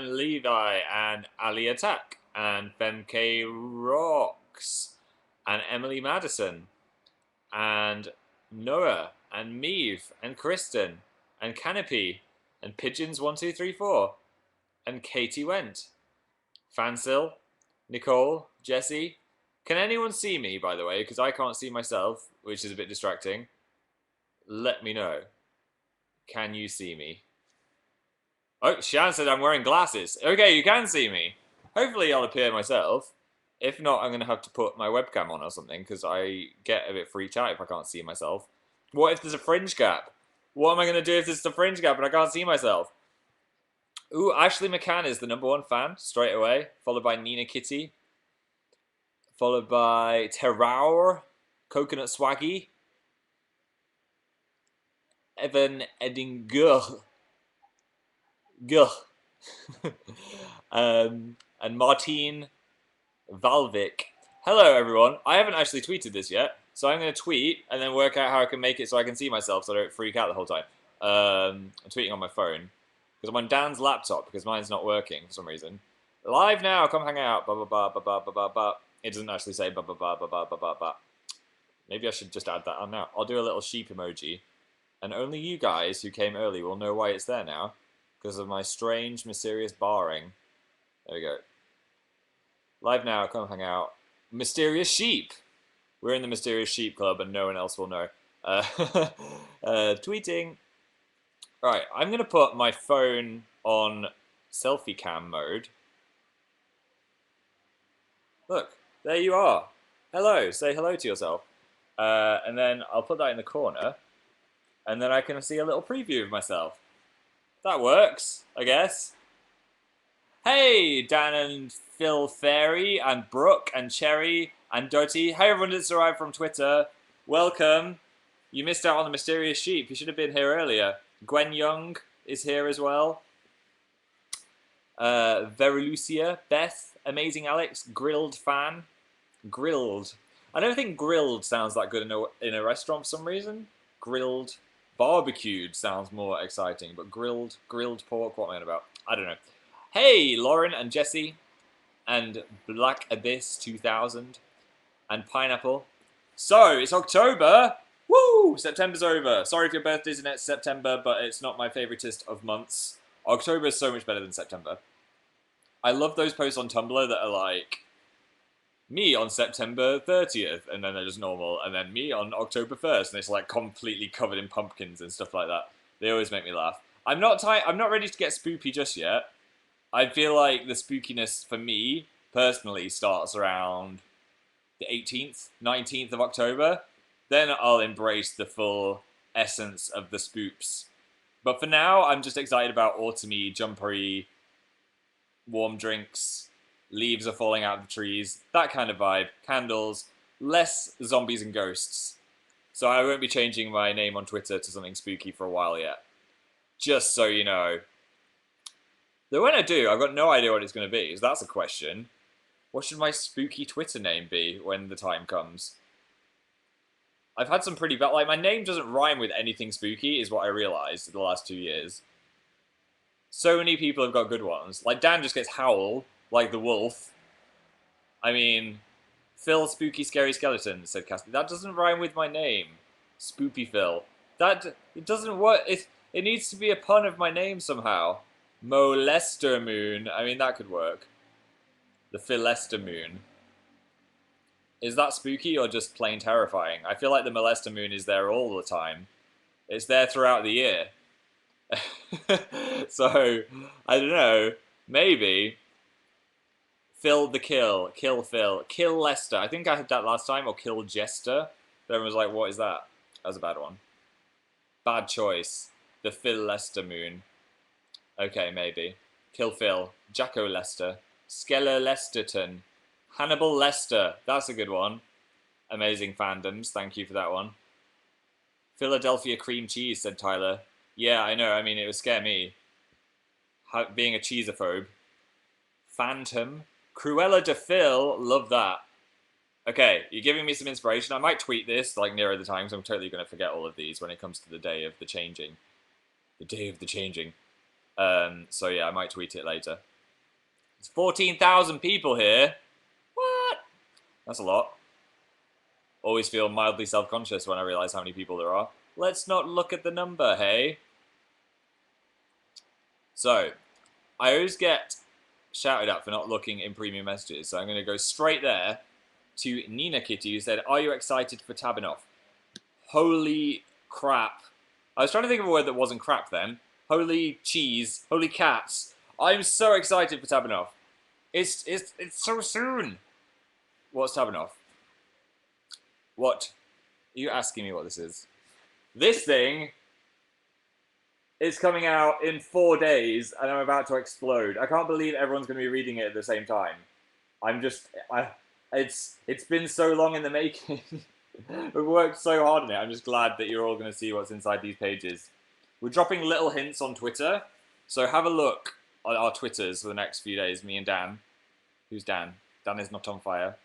and Levi, and Ali Attack, and FemK Rocks, and Emily Madison, and Noah, and Meave, and Kristen, and Canopy, and Pigeons1234, and Katie Went, Fansil, Nicole, Jesse. Can anyone see me, by the way? Because I can't see myself, which is a bit distracting. Let me know. Can you see me? Oh, Shan said I'm wearing glasses. Okay, you can see me. Hopefully I'll appear myself. If not, I'm going to have to put my webcam on or something, because I get a bit freaked out if I can't see myself. What if there's a fringe gap? What am I going to do if there's a fringe gap and I can't see myself? Ooh, Ashley McCann is the #1 fan, straight away. Followed by Nina Kitty. Followed by Terraur, Coconut Swaggy, Evan Edinger, and Martine Valvik. Hello, everyone. I haven't actually tweeted this yet, so I'm going to tweet and then work out how I can make it so I can see myself so I don't freak out the whole time. I'm tweeting on my phone because I'm on Dan's laptop because mine's not working for some reason. Live now, come hang out. Ba ba ba ba ba ba ba ba. It doesn't actually say ba ba ba ba ba ba ba ba. Maybe I should just add that on now. I'll do a little sheep emoji, and only you guys who came early will know why it's there now because of my strange, mysterious barring. There we go. Live now, come hang out. Mysterious sheep. We're in the Mysterious Sheep Club, and no one else will know. Tweeting. Right, I'm gonna put my phone on selfie cam mode. Look, there you are. Hello, say hello to yourself. And then I'll put that in the corner, and then I can see a little preview of myself. That works, I guess. Hey, Dan and Phil Fairy, and Brooke, and Cherry, and Doty. Hey, everyone that's arrived from Twitter. Welcome. You missed out on the Mysterious Sheep. You should have been here earlier. Gwen Young is here as well. Verulucia, Beth, Amazing Alex, Grilled Fan. Grilled. I don't think grilled sounds that good in a restaurant for some reason. Grilled. Barbecued sounds more exciting, but grilled pork, what am I on about? I don't know. Hey, Lauren and Jesse, and Black Abyss 2000, and Pineapple. So, it's October! Woo! September's over. Sorry if your birthday's in September, but it's not my favoritist of months. October is so much better than September. I love those posts on Tumblr that are like, me on September 30th, and then they're just normal, and then me on October 1st, and it's like completely covered in pumpkins and stuff like that. They always make me laugh. I'm not ready to get spoopy just yet. I feel like the spookiness for me, personally, starts around the 18th, 19th of October. Then I'll embrace the full essence of the spoops. But for now, I'm just excited about autumny, jumpery, warm drinks, leaves are falling out of the trees, that kind of vibe, candles, less zombies and ghosts. So I won't be changing my name on Twitter to something spooky for a while yet. Just so you know. Though when I do, I've got no idea what it's going to be, so that's a question. What should my spooky Twitter name be when the time comes? I've had some pretty bad, like, my name doesn't rhyme with anything spooky, is what I realised in the last 2 years. So many people have got good ones. Like, Dan just gets Howl, like the wolf. I mean, Phil Spooky Scary Skeleton, said Cassie. That doesn't rhyme with my name. Spoopy Phil. It doesn't work. It needs to be a pun of my name somehow. Molester Moon. I mean, that could work. The Philester Moon. Is that spooky or just plain terrifying? I feel like the Molester Moon is there all the time. It's there throughout the year. So, I don't know. Maybe. Phil the Kill. Kill Phil. Kill Lester. I think I had that last time. Or Kill Jester. But everyone was like, what is that? That was a bad one. Bad choice. The Phil Lester Moon. Okay, maybe. Kill Phil. Jacko Lester. Skeller Lesterton. Hannibal Lester. That's a good one. Amazing fandoms. Thank you for that one. Philadelphia cream cheese, said Tyler. Yeah, I know. I mean, it would scare me. Being a cheesophobe. Phantom. Cruella de Phil. Love that. Okay, you're giving me some inspiration. I might tweet this, like, nearer the time, because I'm totally going to forget all of these when it comes to the day of the changing. The day of the changing. So yeah, I might tweet it later. It's 14,000 people here. What? That's a lot. Always feel mildly self-conscious when I realise how many people there are. Let's not look at the number, hey? So, I always get shouted at for not looking in premium messages, so I'm going to go straight there to Nina Kitty, who said, "Are you excited for Tabanoff?" Holy crap. I was trying to think of a word that wasn't crap then. Holy cheese. Holy cats. I'm so excited for Tabanoff. It's so soon. What's Tabanoff? What? Are you asking me what this is? This thing is coming out in 4 days, and I'm about to explode. I can't believe everyone's going to be reading it at the same time. It's been so long in the making. We've worked so hard on it. I'm just glad that you're all going to see what's inside these pages. We're dropping little hints on Twitter, so have a look at our Twitters for the next few days, me and Dan. Who's Dan? Dan is not on fire.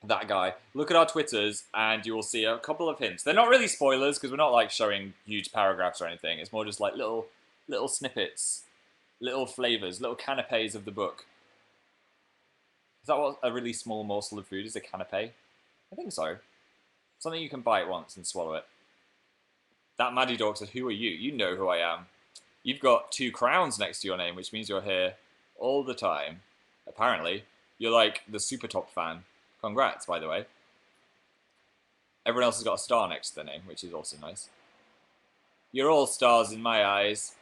That guy. Look at our Twitters and you will see a couple of hints. They're not really spoilers because we're not like showing huge paragraphs or anything. It's more just like little snippets, little flavors, little canapes of the book. Is that what a really small morsel of food is? A canape? I think so. Something you can bite once and swallow it. That Maddie Dog said, "Who are you?" You know who I am. You've got 2 crowns next to your name, which means you're here all the time. Apparently, you're like the super top fan. Congrats, by the way. Everyone else has got a star next to their name, which is also nice. You're all stars in my eyes.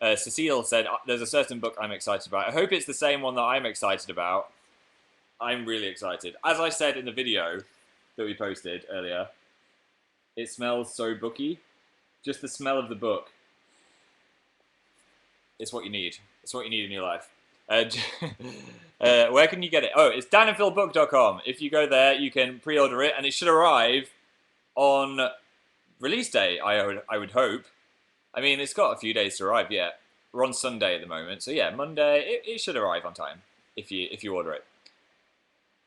Cecile said, "There's a certain book I'm excited about." I hope it's the same one that I'm excited about. I'm really excited. As I said in the video that we posted earlier, it smells so booky. Just the smell of the book. It's what you need. It's what you need in your life. Where can you get it? Oh, it's danandphilbook.com. If you go there, you can pre-order it, and it should arrive on release day, I would hope. I mean, it's got a few days to arrive yet. We're on Sunday at the moment, so yeah, Monday, it should arrive on time if you order it.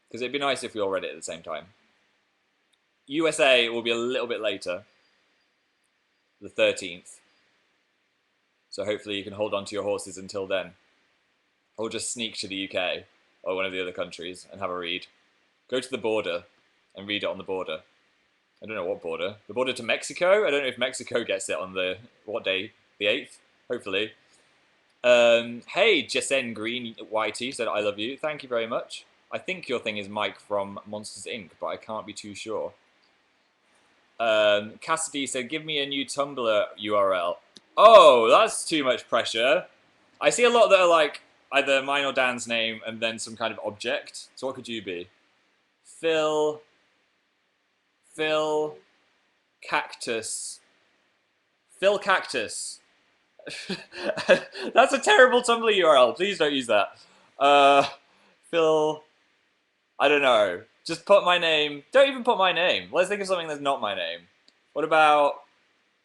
Because it'd be nice if we all read it at the same time. USA will be a little bit later, the 13th. So hopefully you can hold on to your horses until then. Or just sneak to the UK or one of the other countries and have a read. Go to the border and read it on the border. I don't know what border. The border to Mexico? I don't know if Mexico gets it on the, what day? The 8th? Hopefully. Hey, Jesen Green YT said, "I love you." Thank you very much. I think your thing is Mike from Monsters Inc., but I can't be too sure. Cassidy said, "Give me a new Tumblr URL." Oh, that's too much pressure. I see a lot that are like either mine or Dan's name and then some kind of object. So what could you be? Phil Cactus. Phil Cactus. That's a terrible Tumblr URL. Please don't use that. Phil, I don't know. Just put my name. Don't even put my name. Let's think of something that's not my name. What about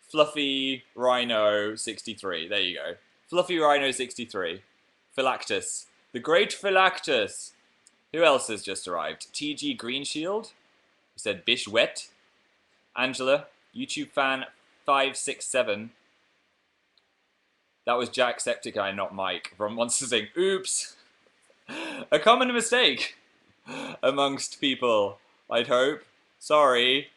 Fluffy Rhino 63? There you go. Fluffy Rhino 63. Philactus. The Great Philactus. Who else has just arrived? TG Greenshield. He said Bish Wet. Angela. YouTube fan 567. That was Jacksepticeye, not Mike, from Monsters Inc. Oops! A common mistake amongst people, I'd hope. Sorry.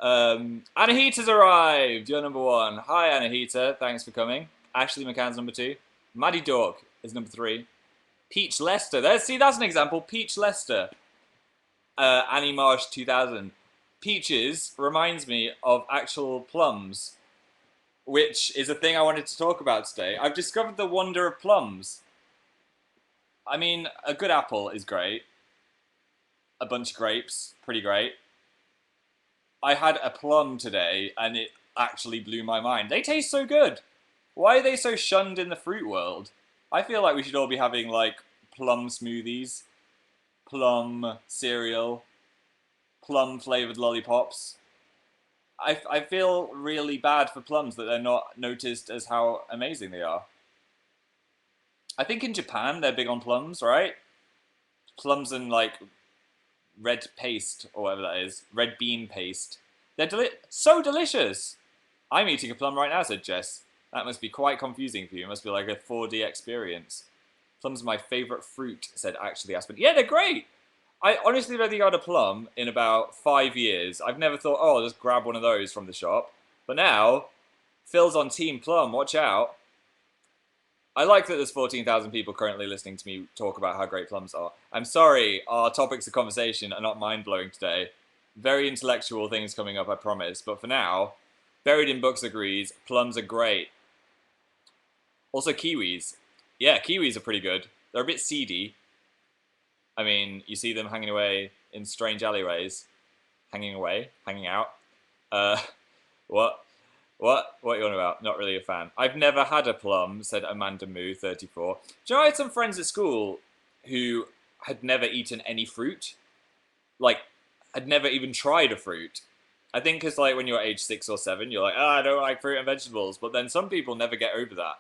Anahita's arrived! You're number 1. Hi, Anahita. Thanks for coming. Ashley McCann's number 2. Maddie Dog is number 3. Peach Lester. That's an example. Peach Lester. Annie Marsh 2000. Peaches reminds me of actual plums, which is a thing I wanted to talk about today. I've discovered the wonder of plums. I mean, a good apple is great. A bunch of grapes, pretty great. I had a plum today, and it actually blew my mind. They taste so good. Why are they so shunned in the fruit world? I feel like we should all be having, like, plum smoothies, plum cereal, plum-flavored lollipops. I feel really bad for plums that they're not noticed as how amazing they are. I think in Japan they're big on plums, right? Plums and like red paste or whatever that is, red bean paste. They're so delicious. I'm eating a plum right now, said Jess. That must be quite confusing for you. It must be like a 4D experience. Plums are my favourite fruit, said Actually Aspen. Yeah, they're great! I honestly don't think I had a plum in about 5 years. I've never thought, oh, I'll just grab one of those from the shop. But now, Phil's on Team Plum, watch out. I like that there's 14,000 people currently listening to me talk about how great plums are. I'm sorry, our topics of conversation are not mind-blowing today. Very intellectual things coming up, I promise. But for now, Buried in Books agrees, plums are great. Also kiwis. Yeah, kiwis are pretty good. They're a bit seedy. I mean, you see them hanging away in strange alleyways. Hanging away? Hanging out? Uh, what? What are you on about? Not really a fan. I've never had a plum, said Amanda Moo, 34. Do you know, I had some friends at school who had never eaten any fruit. Like, had never even tried a fruit. I think because, like, when you're age 6 or 7, you're like, I don't like fruit and vegetables. But then some people never get over that.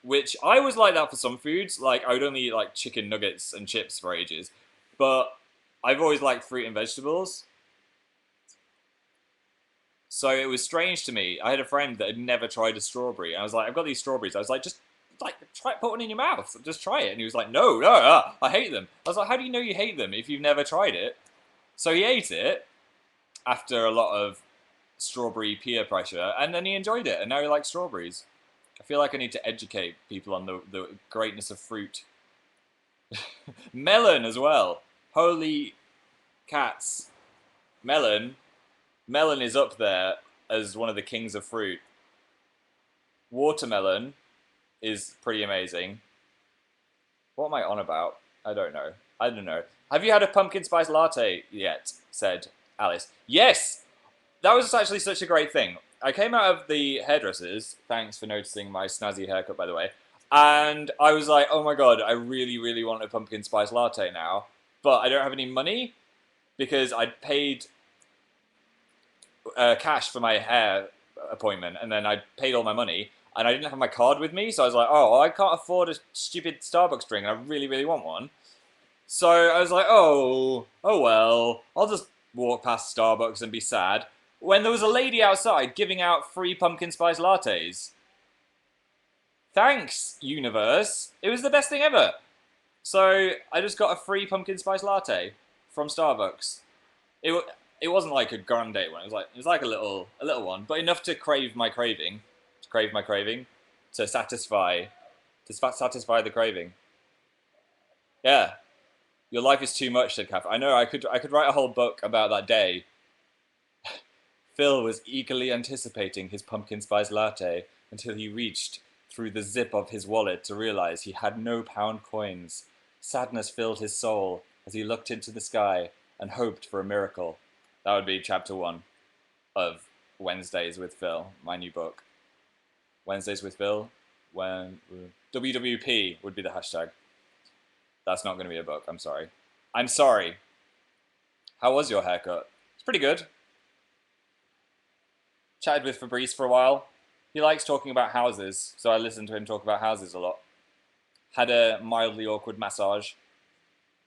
Which I was like that for some foods. Like, I would only eat, like, chicken nuggets and chips for ages. But I've always liked fruit and vegetables. So it was strange to me. I had a friend that had never tried a strawberry. And I was like, I've got these strawberries. I was like, just like try put one in your mouth. Just try it. And he was like, no, I hate them. I was like, how do you know you hate them if you've never tried it? So he ate it after a lot of strawberry peer pressure, and then he enjoyed it, and now he likes strawberries. I feel like I need to educate people on the greatness of fruit. Melon as well. Holy cats. Melon is up there as one of the kings of fruit. Watermelon is pretty amazing. What am I on about? I don't know. Have you had a pumpkin spice latte yet? Said Alice. Yes! That was actually such a great thing. I came out of the hairdressers. Thanks for noticing my snazzy haircut, by the way. And I was like, oh my god, I really, really want a pumpkin spice latte now. But I don't have any money because I'd paid cash for my hair appointment, and then I paid all my money, and I didn't have my card with me, so I was like, oh, I can't afford a stupid Starbucks drink, and I really, really want one. So I was like, oh well, I'll just walk past Starbucks and be sad. When there was a lady outside giving out free pumpkin spice lattes. Thanks, universe. It was the best thing ever. So I just got a free pumpkin spice latte from Starbucks. It wasn't like a grande one. It was like a little one, but enough to crave my craving, to satisfy the craving. Yeah, your life is too much, said Kath. I know. I could write a whole book about that day. Phil was eagerly anticipating his pumpkin spice latte until he reached through the zip of his wallet to realize he had no pound coins. Sadness filled his soul as he looked into the sky and hoped for a miracle. That would be chapter 1 of Wednesdays with Phil, my new book. Wednesdays with Phil, when WWP would be the hashtag. That's not going to be a book, I'm sorry. I'm sorry. How was your haircut? It's pretty good. Chatted with Fabrice for a while. He likes talking about houses, so I listened to him talk about houses a lot. Had a mildly awkward massage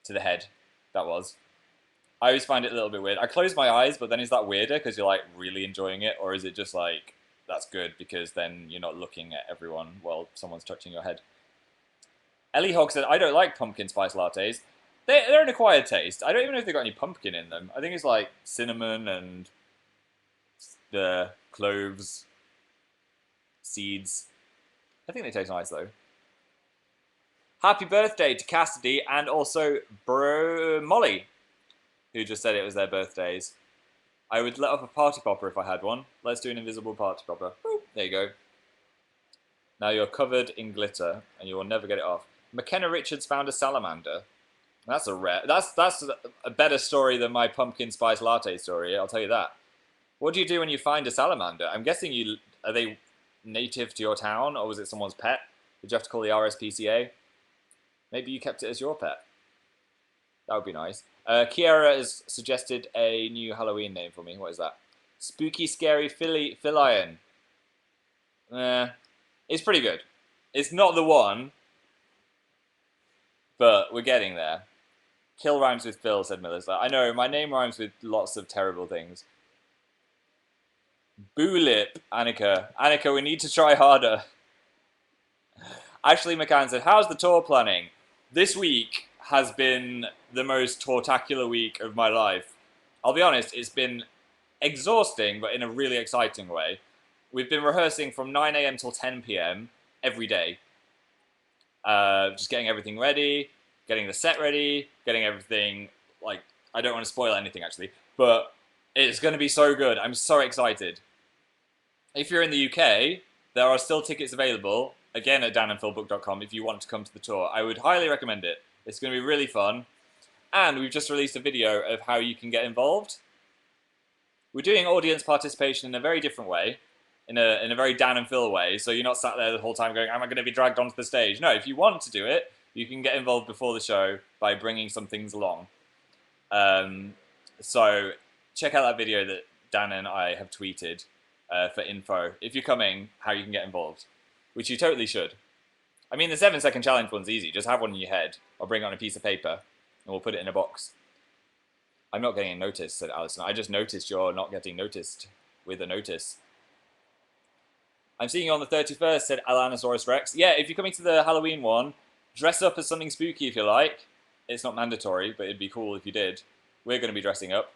to the head, that was. I always find it a little bit weird. I close my eyes, but then is that weirder because you're like really enjoying it, or is it just like that's good because then you're not looking at everyone while someone's touching your head? Ellie Hogg said, I don't like pumpkin spice lattes. They're an acquired taste. I don't even know if they've got any pumpkin in them. I think it's like cinnamon and the cloves, seeds. I think they taste nice though. Happy birthday to Cassidy and also Molly, who just said it was their birthdays. I would let off a party popper if I had one. Let's do an invisible party popper. Boop. There you go. Now you're covered in glitter and you will never get it off. McKenna Richards found a salamander. That's a rare. That's a better story than my pumpkin spice latte story. I'll tell you that. What do you do when you find a salamander? I'm guessing are they native to your town, or was it someone's pet? Did you have to call the RSPCA? Maybe you kept it as your pet. That would be nice. Kiara has suggested a new Halloween name for me. What is that? Spooky Scary Philion. It's pretty good. It's not the one, but we're getting there. Kill rhymes with Phil, said Melissa. I know, my name rhymes with lots of terrible things. Boolip, Annika. Annika, we need to try harder. Ashley McCann said, how's the tour planning? This week has been the most tourtacular week of my life. I'll be honest, it's been exhausting, but in a really exciting way. We've been rehearsing from 9 a.m. till 10 p.m. every day. Just getting everything ready, getting the set ready, getting everything, like, I don't want to spoil anything actually, but it's going to be so good. I'm so excited. If you're in the UK, there are still tickets available, again at danandphilbook.com, if you want to come to the tour. I would highly recommend it. It's going to be really fun. And we've just released a video of how you can get involved. We're doing audience participation in a very different way, in a very Dan and Phil way, so you're not sat there the whole time going, am I going to be dragged onto the stage? No, if you want to do it, you can get involved before the show by bringing some things along. So check out that video that Dan and I have tweeted for info, if you're coming, how you can get involved, which you totally should. I mean, the 7-second challenge one's easy. Just have one in your head, or bring it on a piece of paper, and we'll put it in a box. I'm not getting a notice, said Alison. I just noticed you're not getting noticed with a notice. I'm seeing you on the 31st, said Alanosaurus Rex. Yeah, if you're coming to the Halloween one, dress up as something spooky if you like. It's not mandatory, but it'd be cool if you did. We're going to be dressing up.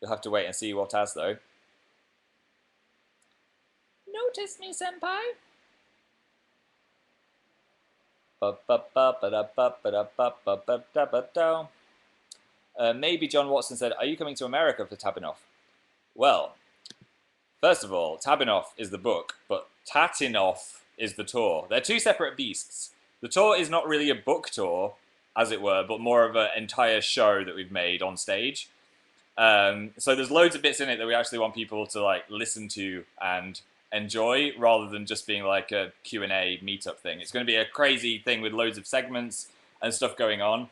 You'll have to wait and see what as, though. Notice me, senpai. Maybe John Watson said, are you coming to America for Tabinoff? Well, first of all, Tabinoff is the book, but Tatinoff is the tour. They're two separate beasts. The tour is not really a book tour, as it were, but more of an entire show that we've made on stage. So there's loads of bits in it that we actually want people to like listen to and enjoy, rather than just being like a Q&A meetup thing. It's going to be a crazy thing with loads of segments and stuff going on.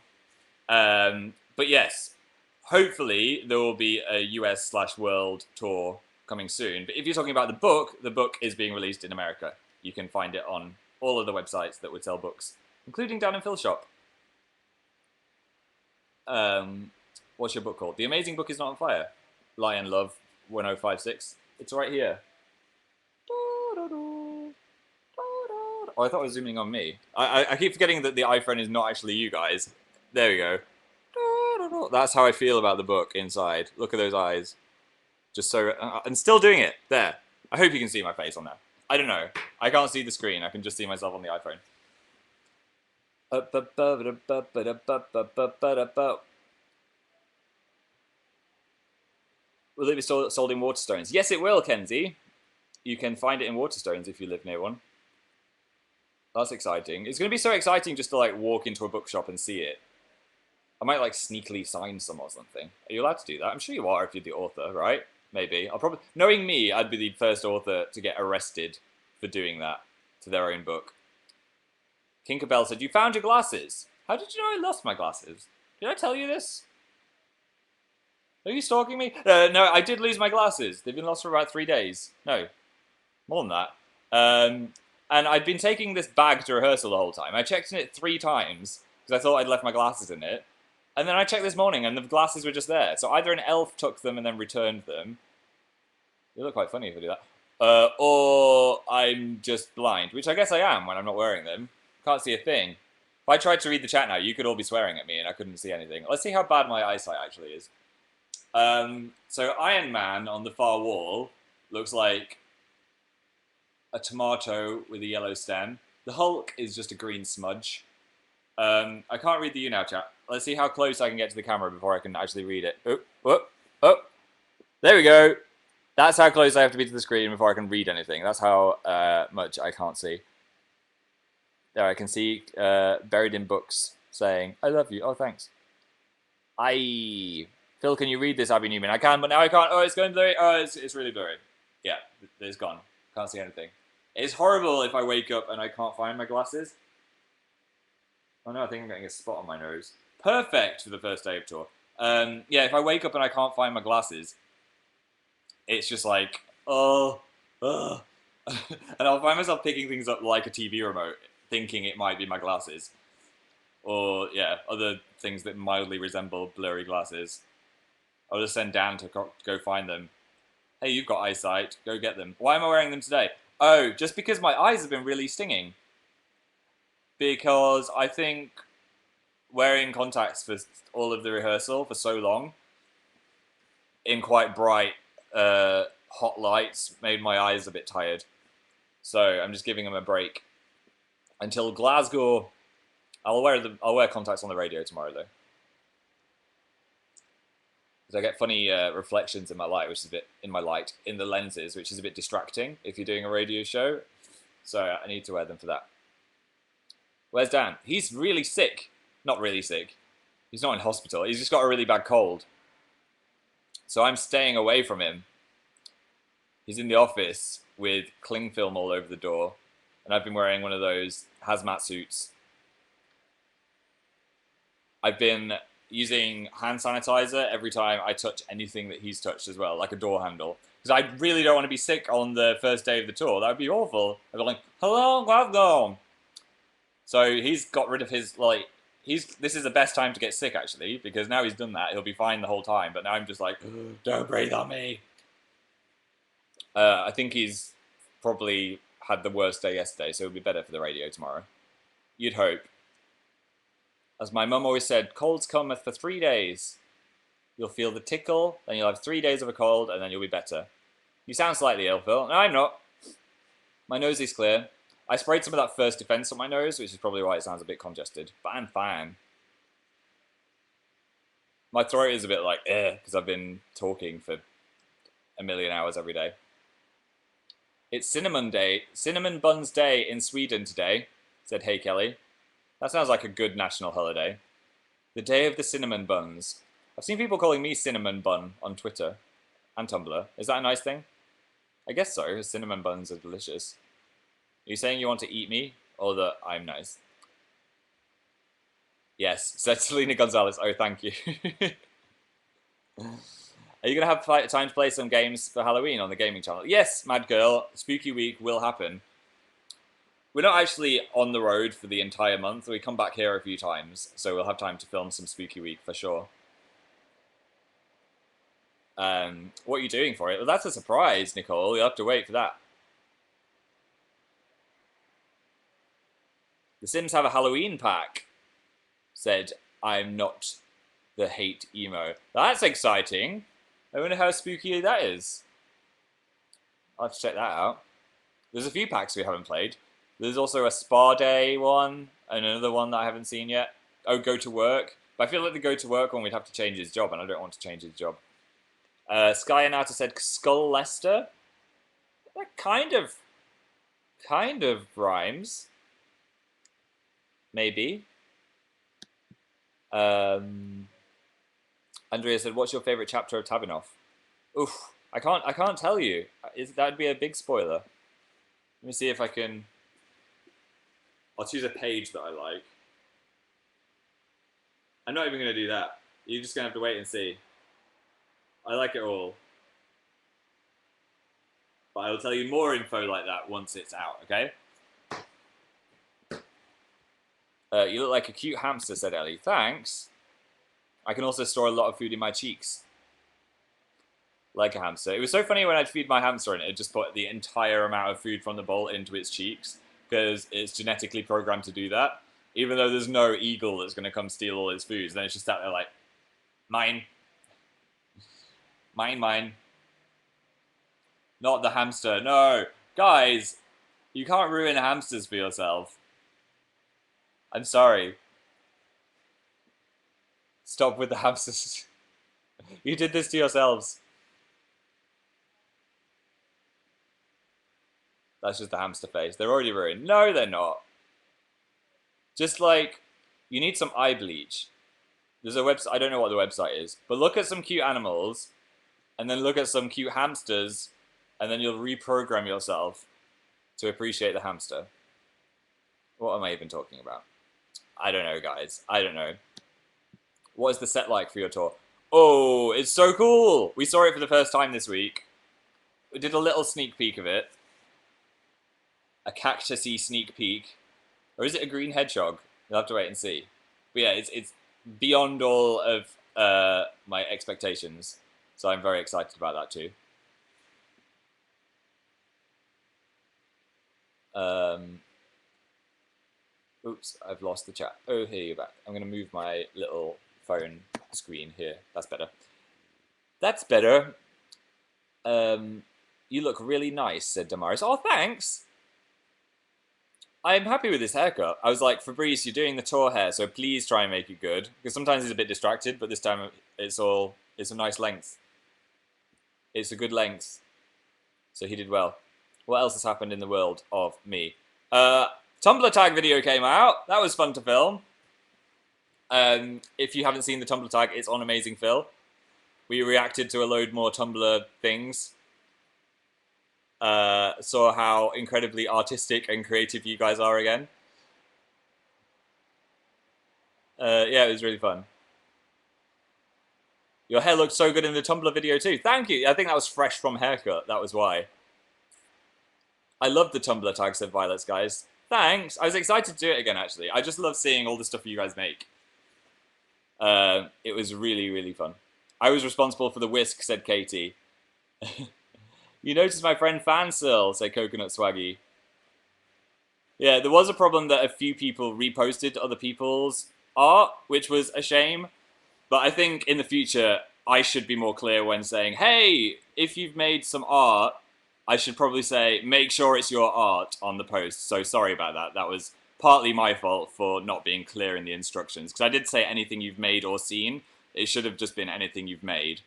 But yes, hopefully there will be a US/world tour coming soon. But if you're talking about the book is being released in America. You can find it on all of the websites that would sell books, including Dan and Phil's shop. What's your book called? The Amazing Book Is Not on Fire. Lion Love 1056. It's right here. Oh, I thought it was zooming on me. I keep forgetting that the iPhone is not actually you guys. There we go. That's how I feel about the book inside. Look at those eyes. Just so... and still doing it. There. I hope you can see my face on that. I don't know. I can't see the screen. I can just see myself on the iPhone. Will it be sold in Waterstones? Yes, it will, Kenzie. You can find it in Waterstones if you live near one. That's exciting. It's going to be so exciting just to like walk into a bookshop and see it. I might like sneakily sign some or something. Are you allowed to do that? I'm sure you are if you're the author, right? Maybe. I'll probably... Knowing me, I'd be the first author to get arrested for doing that to their own book. Kinkerbell said, you found your glasses. How did you know I lost my glasses? Did I tell you this? Are you stalking me? No, I did lose my glasses. They've been lost for about 3 days. No, more than that. And I'd been taking this bag to rehearsal the whole time. I checked in it 3 times because I thought I'd left my glasses in it. And then I checked this morning and the glasses were just there. So either an elf took them and then returned them. You look quite funny if I do that. Or I'm just blind, which I guess I am when I'm not wearing them. Can't see a thing. If I tried to read the chat now, you could all be swearing at me and I couldn't see anything. Let's see how bad my eyesight actually is. So Iron Man on the far wall looks like a tomato with a yellow stem. The Hulk is just a green smudge. I can't read the Younow chat. Let's see how close I can get to the camera before I can actually read it. Oh, oh, oh. There we go. That's how close I have to be to the screen before I can read anything. That's how much I can't see. There, I can see buried in books saying, I love you. Oh, thanks. Phil, can you read this, Abby Newman? I can, but now I can't. Oh, it's going blurry. Oh, it's really blurry. Yeah, it's gone. Can't see anything. It's horrible if I wake up and I can't find my glasses. Oh no, I think I'm getting a spot on my nose. Perfect for the first day of tour. Yeah, if I wake up and I can't find my glasses, it's just like, oh. And I'll find myself picking things up like a TV remote, thinking it might be my glasses. Or, yeah, other things that mildly resemble blurry glasses. I'll just send Dan to go find them. Hey, you've got eyesight. Go get them. Why am I wearing them today? Oh, just because my eyes have been really stinging. Because I think wearing contacts for all of the rehearsal for so long in quite bright, hot lights made my eyes a bit tired. So I'm just giving them a break until Glasgow. I'll wear contacts on the radio tomorrow though. Because I get funny reflections in my light, which is a bit in the lenses, which is a bit distracting if you're doing a radio show. So I need to wear them for that. Where's Dan? He's really sick. Not really sick. He's not in hospital. He's just got a really bad cold. So I'm staying away from him. He's in the office with cling film all over the door. And I've been wearing one of those hazmat suits. I've been using hand sanitizer every time I touch anything that he's touched as well, like a door handle. Because I really don't want to be sick on the first day of the tour. That would be awful. I'd be like, hello, Glasgow. So he's got rid of his, like, this is the best time to get sick, actually, because now he's done that. He'll be fine the whole time. But now I'm just like, don't breathe on me. I think he's probably had the worst day yesterday, so it'll be better for the radio tomorrow. You'd hope. As my mum always said, colds cometh for 3 days. You'll feel the tickle, then you'll have 3 days of a cold, and then you'll be better. You sound slightly ill, Phil. No, I'm not. My nose is clear. I sprayed some of that First Defense on my nose, which is probably why it sounds a bit congested. But I'm fine. My throat is a bit like, because I've been talking for a million hours every day. It's Cinnamon Buns Day in Sweden today, said Hey Kelly. That sounds like a good national holiday. The day of the cinnamon buns. I've seen people calling me Cinnamon Bun on Twitter and Tumblr. Is that a nice thing? I guess so. Cinnamon buns are delicious. Are you saying you want to eat me, or that I'm nice? Yes, said Selena Gonzalez. Oh, thank you. Are you going to have time to play some games for Halloween on the gaming channel? Yes, Mad Girl. Spooky Week will happen. We're not actually on the road for the entire month. We come back here a few times, so we'll have time to film some Spooky Week for sure. What are you doing for it? Well, that's a surprise, Nicole. You'll have to wait for that. The Sims have a Halloween pack, said I'm not the hate emo. That's exciting. I wonder how spooky that is. I'll have to check that out. There's a few packs we haven't played. There's also a Spa Day one, and another one that I haven't seen yet. Oh, Go to Work. But I feel like the Go to Work one, we'd have to change his job, and I don't want to change his job. Sky Anata said Skull Lester. That kind of rhymes. Maybe. Andrea said, "What's your favorite chapter of Tabinoff?" Oof, I can't tell you. That'd be a big spoiler. Let me see if I can. I'll choose a page that I like. I'm not even gonna do that. You're just gonna have to wait and see. I like it all, but I will tell you more info like that once it's out. Okay. You look like a cute hamster, said Ellie. Thanks. I can also store a lot of food in my cheeks. Like a hamster. It was so funny when I'd feed my hamster and it just put the entire amount of food from the bowl into its cheeks, because it's genetically programmed to do that. Even though there's no eagle that's going to come steal all its food. Then it's just out there like, mine. Mine. Not the hamster. No. Guys, you can't ruin hamsters for yourself. I'm sorry. Stop with the hamsters. You did this to yourselves. That's just the hamster face. They're already ruined. No, they're not. Just like, you need some eye bleach. There's a website, I don't know what the website is, but look at some cute animals, and then look at some cute hamsters, and then you'll reprogram yourself to appreciate the hamster. What am I even talking about? I don't know, guys. I don't know. What is the set like for your tour? Oh, it's so cool! We saw it for the first time this week. We did a little sneak peek of it. A cactusy sneak peek. Or is it a green hedgehog? You'll have to wait and see. But yeah, it's beyond all of my expectations. So I'm very excited about that too. Um, oops, I've lost the chat. Oh, here you're back. I'm going to move my little phone screen here. That's better. That's better. You look really nice, said Damaris. Oh, thanks. I'm happy with this haircut. I was like, Fabrice, you're doing the tour hair, so please try and make it good. Because sometimes he's a bit distracted, but this time it's a nice length. It's a good length. So he did well. What else has happened in the world of me? Tumblr tag video came out. That was fun to film. If you haven't seen the Tumblr tag, it's on Amazing Phil. We reacted to a load more Tumblr things. Saw how incredibly artistic and creative you guys are again. Yeah, it was really fun. Your hair looked so good in the Tumblr video too. Thank you. I think that was fresh from haircut. That was why. I love the Tumblr tag, said Violets, guys. Thanks. I was excited to do it again, actually. I just love seeing all the stuff you guys make. It was really, really fun. I was responsible for the whisk, said Katie. You noticed my friend Fansil, said Coconut Swaggy. Yeah, there was a problem that a few people reposted other people's art, which was a shame. But I think in the future, I should be more clear when saying, hey, if you've made some art, I should probably say, make sure it's your art on the post. So sorry about that. That was partly my fault for not being clear in the instructions. Because I did say anything you've made or seen. It should have just been anything you've made.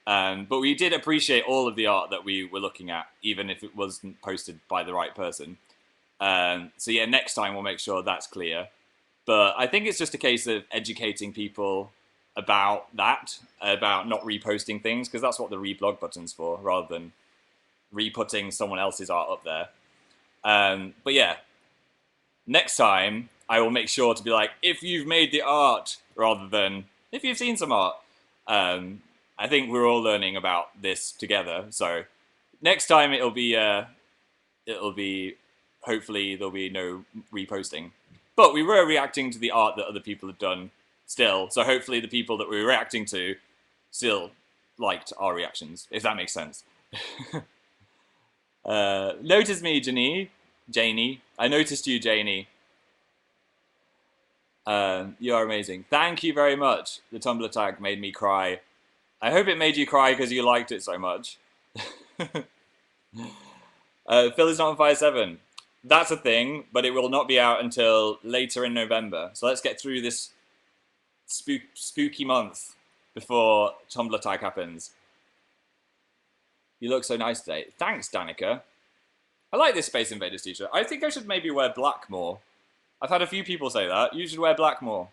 But we did appreciate all of the art that we were looking at, even if it wasn't posted by the right person. So yeah, next time we'll make sure that's clear. But I think it's just a case of educating people about that, about not reposting things, because that's what the reblog button's for, rather than re-putting someone else's art up there. But yeah, next time I will make sure to be like, if you've made the art, rather than if you've seen some art. I think we're all learning about this together. So next time it'll be hopefully there'll be no reposting. But we were reacting to the art that other people had done still. So hopefully the people that we were reacting to still liked our reactions, if that makes sense. Notice me, Janie. I noticed you, Janie. You are amazing. Thank you very much. The Tumblr tag made me cry. I hope it made you cry because you liked it so much. Phil is not on Fire 7. That's a thing, but it will not be out until later in November. So let's get through this spooky month before Tumblr tag happens. You look so nice today. Thanks, Danica. I like this Space Invaders t-shirt. I think I should maybe wear black more. I've had a few people say that. You should wear black more.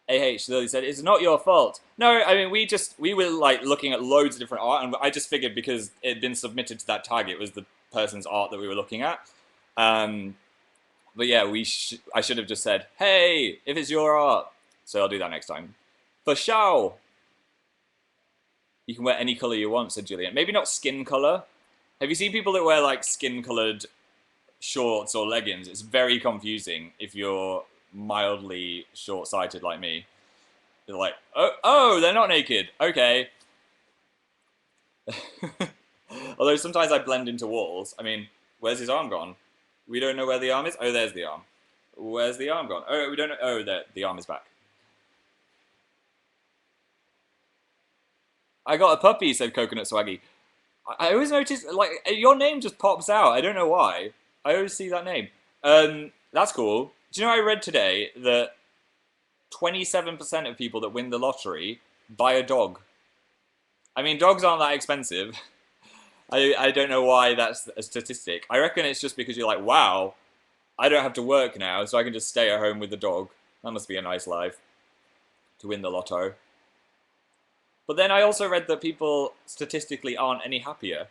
AH Lily said, it's not your fault. No, I mean, we were like looking at loads of different art, and I just figured because it had been submitted to that tag, it was the person's art that we were looking at. But yeah, I should have just said, hey, if it's your art. So I'll do that next time. For sure. You can wear any colour you want, said Julian. Maybe not skin colour. Have you seen people that wear like skin-coloured shorts or leggings? It's very confusing if you're mildly short-sighted like me. They're like, oh, they're not naked. Okay. Although sometimes I blend into walls. I mean, where's his arm gone? We don't know where the arm is. Oh, there's the arm. Where's the arm gone? Oh, we don't know. Oh, there, the arm is back. I got a puppy, said Coconut Swaggy. I always notice, like, your name just pops out. I don't know why. I always see that name. That's cool. Do you know I read today that 27% of people that win the lottery buy a dog? I mean, dogs aren't that expensive. I don't know why that's a statistic. I reckon it's just because you're like, wow, I don't have to work now, so I can just stay at home with the dog. That must be a nice life, to win the lotto. But then I also read that people statistically aren't any happier.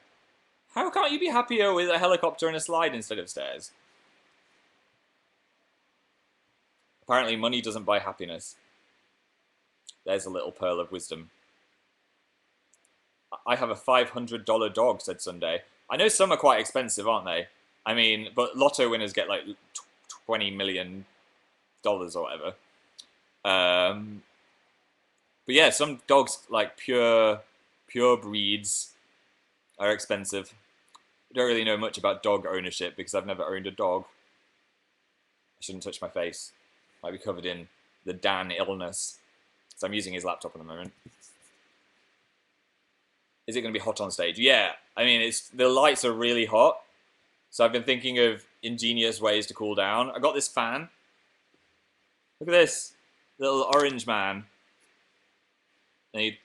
How can't you be happier with a helicopter and a slide instead of stairs? Apparently money doesn't buy happiness. There's a little pearl of wisdom. I have a $500 dog, said Sunday. I know some are quite expensive, aren't they? I mean, but lotto winners get like $20 million or whatever. But yeah, some dogs, like pure breeds, are expensive. I don't really know much about dog ownership because I've never owned a dog. I shouldn't touch my face. Might be covered in the Dan illness. So I'm using his laptop at the moment. Is it going to be hot on stage? Yeah. I mean, the lights are really hot. So I've been thinking of ingenious ways to cool down. I got this fan. Look at this. Little orange man. And he'd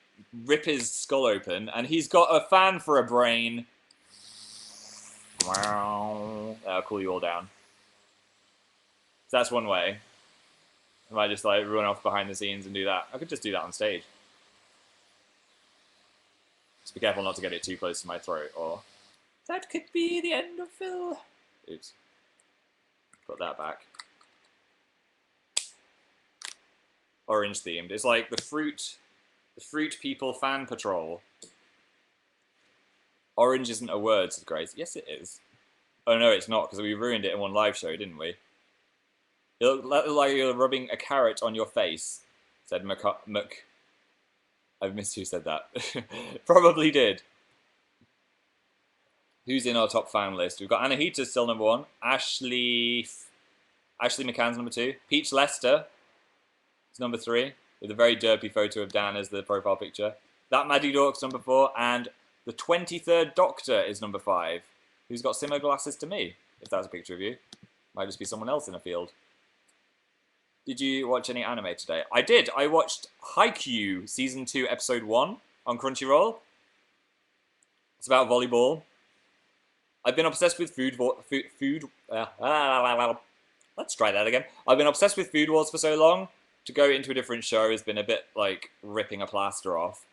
rip his skull open. And he's got a fan for a brain. Wow. That'll cool you all down. So that's one way. I might just like run off behind the scenes and do that. I could just do that on stage. Just be careful not to get it too close to my throat, or that could be the end of Phil. Oops. Put that back. Orange themed. It's like the fruit people fan patrol. Orange isn't a word, said Grace. Yes, it is. Oh no, it's not, because we ruined it in one live show, didn't we? It looked like you're rubbing a carrot on your face, said Mc. I've missed who said that. Probably did. Who's in our top fan list? We've got Anahita still number 1. Ashley McCann's number 2. Peach Lester is number 3, with a very derpy photo of Dan as the profile picture. That Maddie Dork's number 4, and the 23rd Doctor is number 5. Who's got similar glasses to me? If that's a picture of you. Might just be someone else in a field. Did you watch any anime today? I did. I watched Haikyuu Season 2 Episode 1 on Crunchyroll. It's about volleyball. I've been obsessed with let's try that again. I've been obsessed with Food Wars for so long. To go into a different show has been a bit like ripping a plaster off.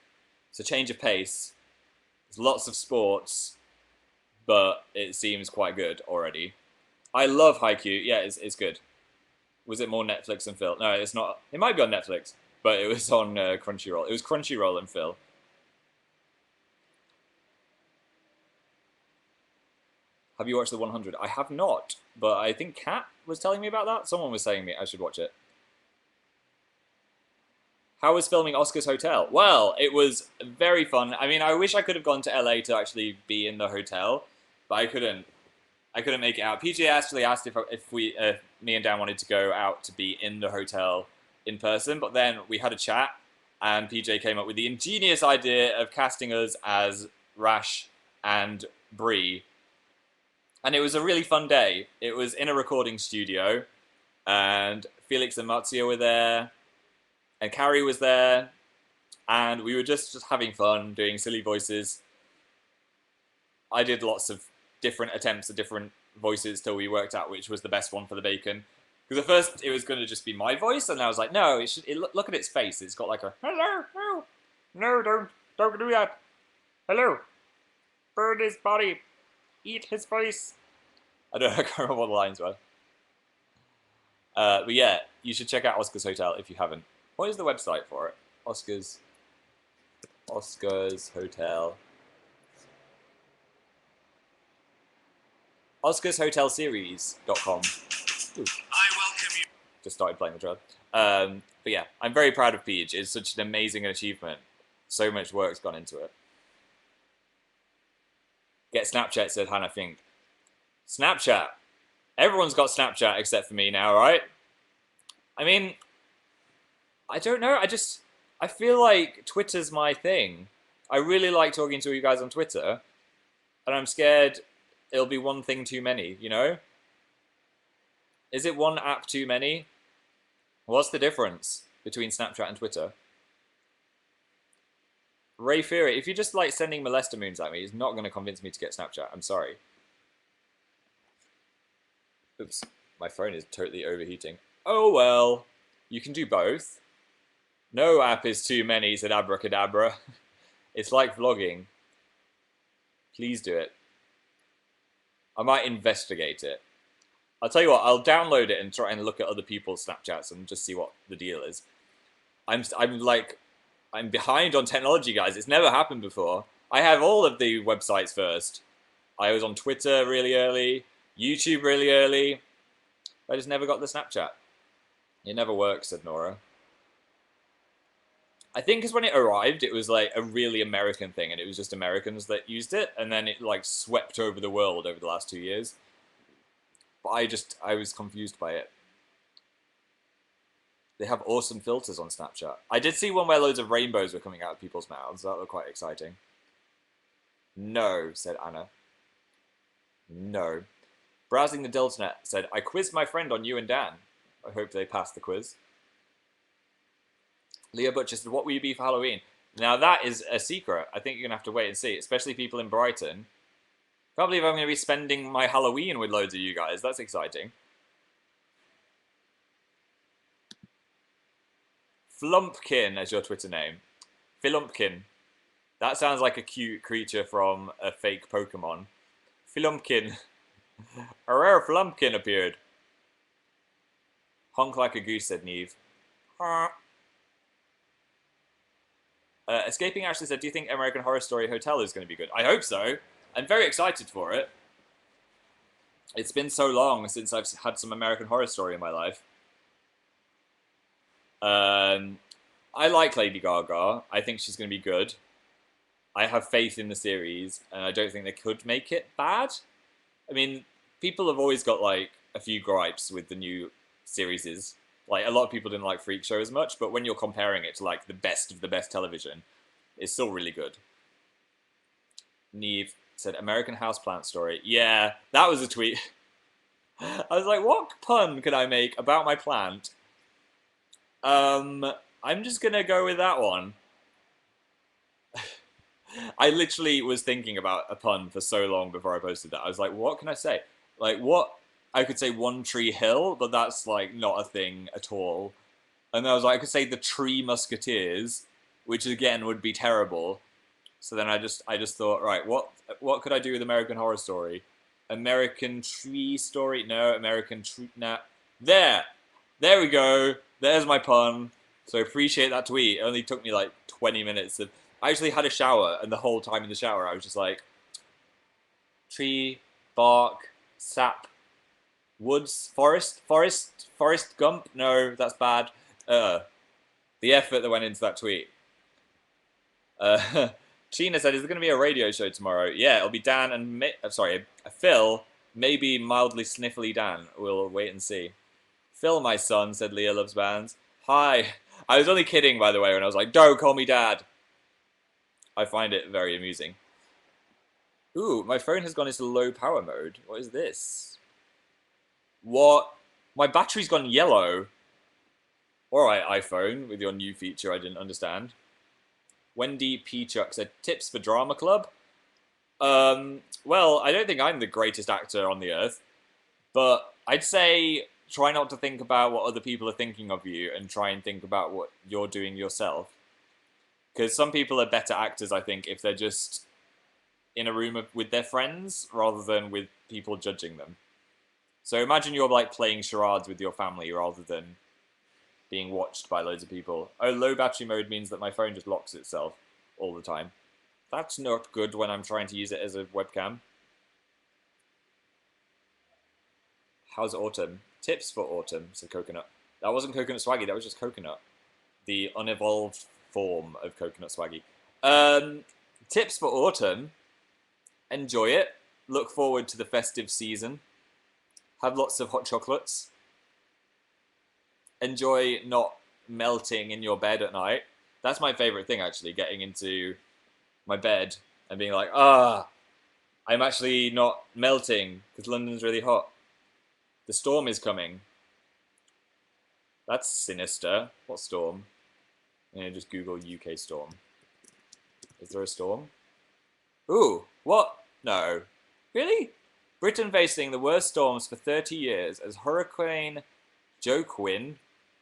It's a change of pace. There's lots of sports, but it seems quite good already. I love Haikyuu. Yeah, it's good. Was it more Netflix and Phil? No, it's not. It might be on Netflix, but it was on Crunchyroll. It was Crunchyroll and Phil. Have you watched the 100? I have not, but I think Kat was telling me about that. Someone was saying me I should watch it. How was filming Oscar's Hotel? Well, it was very fun. I mean, I wish I could have gone to LA to actually be in the hotel, but I couldn't. I couldn't make it out. PJ actually asked if me and Dan wanted to go out to be in the hotel in person, but then we had a chat, and PJ came up with the ingenious idea of casting us as Rash and Bree. And it was a really fun day. It was in a recording studio, and Felix and Marzia were there, and Carrie was there, and we were just having fun, doing silly voices. I did lots of different attempts at different voices till we worked out which was the best one for the bacon. Because at first it was going to just be my voice, and I was like, no, look at its face. It's got like a, hello, no, don't do that. Hello, burn his body, eat his face. I can't remember what the lines were. But yeah, you should check out Oscar's Hotel if you haven't. What is the website for it? Oscar's Hotel. OscarsHotelSeries.com. I welcome you. Just started playing the drum. But yeah, I'm very proud of Peach. It's such an amazing achievement. So much work's gone into it. Get Snapchat, said Hannah Fink. Snapchat. Everyone's got Snapchat except for me now, right? I mean, I don't know. I feel like Twitter's my thing. I really like talking to you guys on Twitter. And I'm scared it'll be one thing too many, you know? Is it one app too many? What's the difference between Snapchat and Twitter? Ray Fury, if you're just like sending molester moons at me, it's not going to convince me to get Snapchat. I'm sorry. Oops, my phone is totally overheating. Oh well, you can do both. No app is too many, said Abracadabra. It's like vlogging. Please do it. I might investigate it. I'll tell you what, I'll download it and try and look at other people's Snapchats and just see what the deal is. I'm behind on technology, guys. It's never happened before. I have all of the websites first. I was on Twitter really early, YouTube really early. I just never got the Snapchat. It never works, said Nora. I think because when it arrived, it was like a really American thing, and it was just Americans that used it, and then it like swept over the world over the last 2 years. But I was confused by it. They have awesome filters on Snapchat. I did see one where loads of rainbows were coming out of people's mouths. That looked quite exciting. No, said Anna. No. Browsing the Deltanet said, I quizzed my friend on you and Dan. I hope they passed the quiz. Leah Butcher said, what will you be for Halloween? Now that is a secret. I think you're going to have to wait and see, especially people in Brighton. Can't believe I'm going to be spending my Halloween with loads of you guys. That's exciting. Flumpkin as your Twitter name. Philumpkin. That sounds like a cute creature from a fake Pokemon. Philumpkin. A rare Flumpkin appeared. Honk like a goose, said Neve. Escaping Ashley said, do you think American Horror Story Hotel is going to be good? I hope so. I'm very excited for it. It's been so long since I've had some American Horror Story in my life. I like Lady Gaga. I think she's going to be good. I have faith in the series, and I don't think they could make it bad. I mean, people have always got, like, a few gripes with the new series. Like, a lot of people didn't like Freak Show as much, but when you're comparing it to, like, the best of the best television, it's still really good. Neve said, American Houseplant Story. Yeah, that was a tweet. I was like, what pun can I make about my plant? I'm just gonna go with that one. I literally was thinking about a pun for so long before I posted that. I was like, what can I say? Like, what? I could say One Tree Hill, but that's, like, not a thing at all. And then I was like, I could say The Tree Musketeers, which, again, would be terrible. So then I just thought, right, what could I do with American Horror Story? American Tree Story? No, American Tree... Nah. There we go. There's my pun. So appreciate that tweet. It only took me, like, 20 minutes of... I actually had a shower, and the whole time in the shower, I was just like, tree, bark, sap, woods, forest, gump. No, that's bad. The effort that went into that tweet. Sheena said, is there going to be a radio show tomorrow? Yeah, it'll be Dan and... Phil, maybe mildly sniffly Dan. We'll wait and see. Phil, my son, said Leah loves bands. Hi. I was only kidding, by the way, when I was like, don't call me Dad. I find it very amusing. Ooh, my phone has gone into low power mode. What is this? What? My battery's gone yellow. Alright, iPhone, with your new feature I didn't understand. Wendy P. Chuck said, tips for drama club? Well, I don't think I'm the greatest actor on the earth, but I'd say try not to think about what other people are thinking of you and try and think about what you're doing yourself. Because some people are better actors, I think, if they're just in a room with their friends rather than with people judging them. So imagine you're like playing charades with your family rather than being watched by loads of people. Oh, low battery mode means that my phone just locks itself all the time. That's not good when I'm trying to use it as a webcam. How's autumn? Tips for autumn, said Coconut. That wasn't Coconut Swaggy, that was just Coconut. The unevolved form of Coconut Swaggy. Tips for autumn. Enjoy it. Look forward to the festive season. Have lots of hot chocolates. Enjoy not melting in your bed at night. That's my favourite thing, actually, getting into my bed and being like, I'm actually not melting because London's really hot. The storm is coming. That's sinister. What storm? Just Google UK storm. Is there a storm? Ooh, what? No. Really? Britain facing the worst storms for 30 years as Hurricane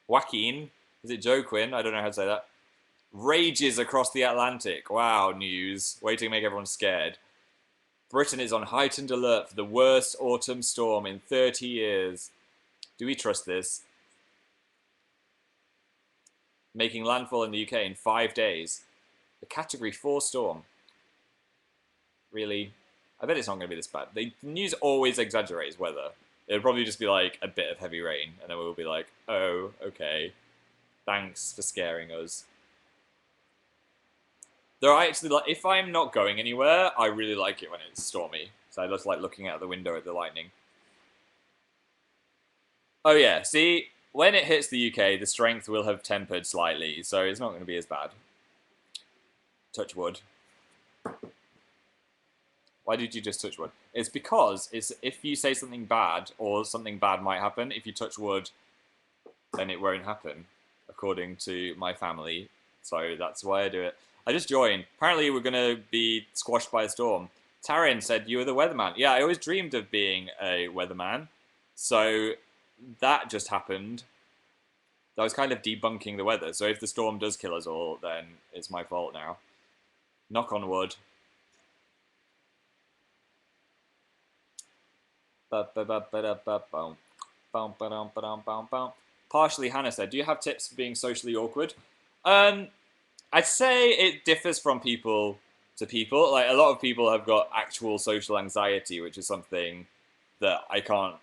Joaquin, is it Joaquin? I don't know how to say that. Rages across the Atlantic. Wow, news. Way to make everyone scared. Britain is on heightened alert for the worst autumn storm in 30 years. Do we trust this? Making landfall in the UK in 5 days. A Category 4 storm. Really? I bet it's not going to be this bad. The news always exaggerates weather. It'll probably just be like a bit of heavy rain, and then we'll be like, oh, okay. Thanks for scaring us. They're actually like, if I'm not going anywhere, I really like it when it's stormy. So I just like looking out the window at the lightning. Oh yeah, see, when it hits the UK, the strength will have tempered slightly, so it's not going to be as bad. Touch wood. Why did you just touch wood? It's because if you say something bad or something bad might happen, if you touch wood, then it won't happen, according to my family. So that's why I do it. I just joined. Apparently we're going to be squashed by a storm. Taryn said you were the weatherman. Yeah, I always dreamed of being a weatherman. So that just happened. I was kind of debunking the weather. So if the storm does kill us all, then it's my fault now. Knock on wood. Partially, Hannah said, do you have tips for being socially awkward? I'd say it differs from people to people. Like, a lot of people have got actual social anxiety, which is something that I can't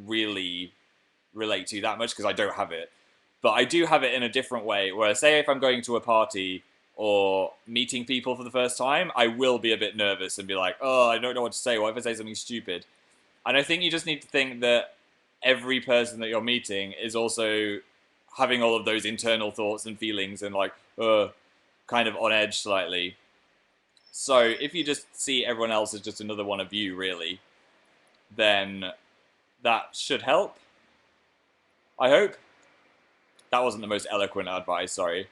really relate to that much because I don't have it. But I do have it in a different way, where say if I'm going to a party or meeting people for the first time, I will be a bit nervous and be like, oh, I don't know what to say. What if I say something stupid? And I think you just need to think that every person that you're meeting is also having all of those internal thoughts and feelings and like, kind of on edge slightly. So if you just see everyone else as just another one of you, really, then that should help. I hope. That wasn't the most eloquent advice, sorry.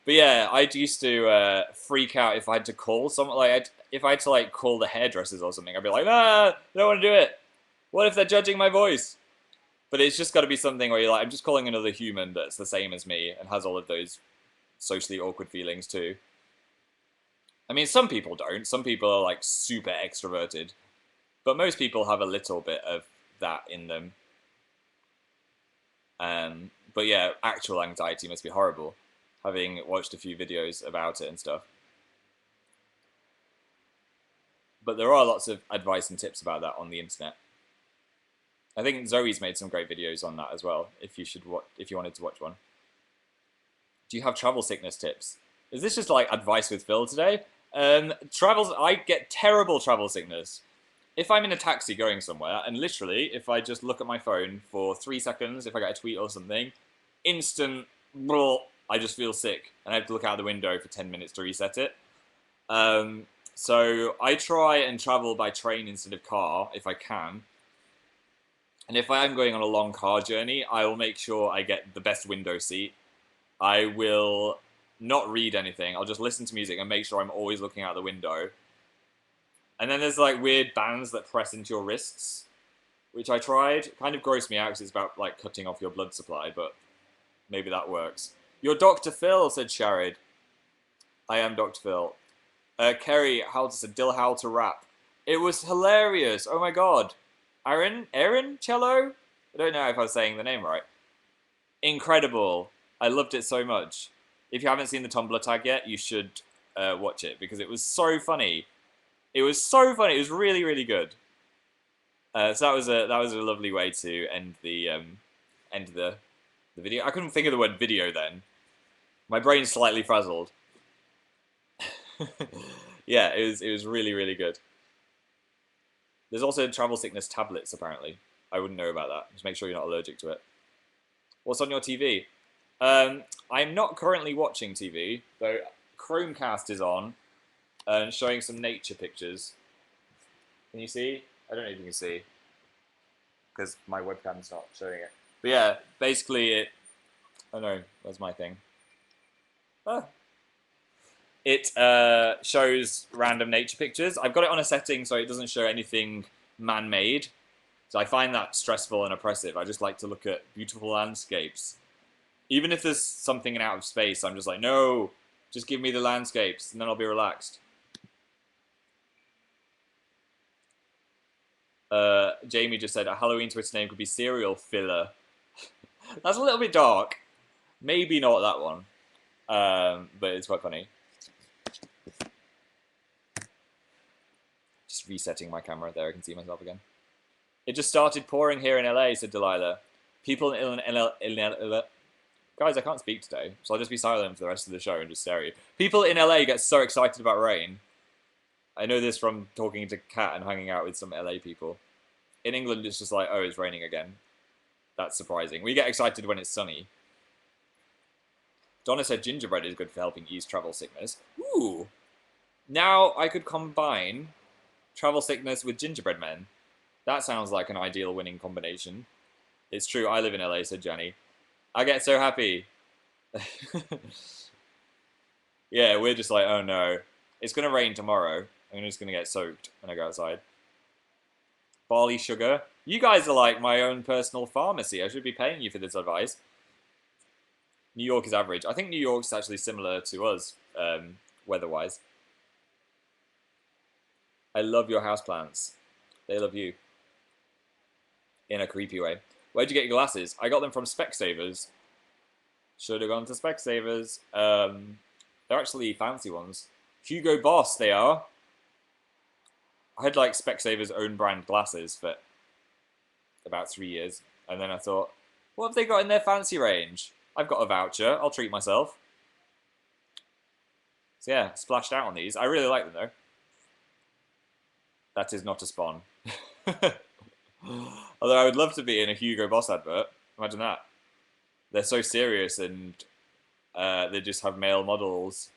But yeah, I used to freak out if I had to call someone. Like, if I had to like call the hairdressers or something, I'd be like, I don't want to do it. What if they're judging my voice? But it's just got to be something where you're like, I'm just calling another human that's the same as me and has all of those socially awkward feelings too. I mean, some people don't. Some people are like super extroverted, but most people have a little bit of that in them. But yeah, actual anxiety must be horrible, having watched a few videos about it and stuff. But there are lots of advice and tips about that on the internet. I think Zoe's made some great videos on that as well. If you wanted to watch one. Do you have travel sickness tips? Is this just like advice with Phil today? I get terrible travel sickness. If I'm in a taxi going somewhere, and literally, if I just look at my phone for 3 seconds, if I get a tweet or something, instant, I just feel sick, and I have to look out the window for 10 minutes to reset it. So I try and travel by train instead of car, if I can. And if I am going on a long car journey, I will make sure I get the best window seat. I will not read anything. I'll just listen to music and make sure I'm always looking out the window. And then there's like weird bands that press into your wrists, which I tried. It kind of grossed me out because it's about like cutting off your blood supply, but maybe that works. You're Dr. Phil, said Sharid. I am Dr. Phil. Kerry, how to Dill how to rap. It was hilarious. Oh my god. Aaron Cello? I don't know if I was saying the name right. Incredible. I loved it so much. If you haven't seen the Tumblr tag yet, you should watch it because it was so funny. It was so funny. It was really, really good. So that was a lovely way to end the video. I couldn't think of the word video then. My brain's slightly frazzled. Yeah, it was really, really good. There's also travel sickness tablets, apparently. I wouldn't know about that. Just make sure you're not allergic to it. What's on your TV? I'm not currently watching TV, though Chromecast is on and showing some nature pictures. Can you see? I don't know if you can see because my webcam's not showing it. But yeah, basically it... Oh no, where's my thing? Ah. It shows random nature pictures. I've got it on a setting so it doesn't show anything man-made. So I find that stressful and oppressive. I just like to look at beautiful landscapes. Even if there's something in out of space, I'm just like, no, just give me the landscapes and then I'll be relaxed. Jamie just said a Halloween Twitter name could be Serial Filler. That's a little bit dark. Maybe not that one. But it's quite funny. Just resetting my camera there, I can see myself again. It just started pouring here in LA, said Delilah. People in Guys, I can't speak today, so I'll just be silent for the rest of the show and just stare at you. People in LA get so excited about rain. I know this from talking to Kat and hanging out with some LA people. In England, it's just like, oh, it's raining again. That's surprising. We get excited when it's sunny. Donna said gingerbread is good for helping ease travel sickness. Ooh. Now I could combine travel sickness with gingerbread men. That sounds like an ideal winning combination. It's true, I live in LA, said Jenny. I get so happy. Yeah, we're just like, oh no. It's going to rain tomorrow. I'm just going to get soaked when I go outside. Barley sugar. You guys are like my own personal pharmacy. I should be paying you for this advice. New York is average. I think New York's actually similar to us, weather-wise. I love your houseplants. They love you. In a creepy way. Where'd you get your glasses? I got them from Specsavers. Should have gone to Specsavers. They're actually fancy ones. Hugo Boss, they are. I had like Specsavers' own brand glasses for about 3 years. And then I thought, what have they got in their fancy range? I've got a voucher. I'll treat myself. So yeah, splashed out on these. I really like them though. That is not a spawn. Although I would love to be in a Hugo Boss advert. Imagine that. They're so serious and they just have male models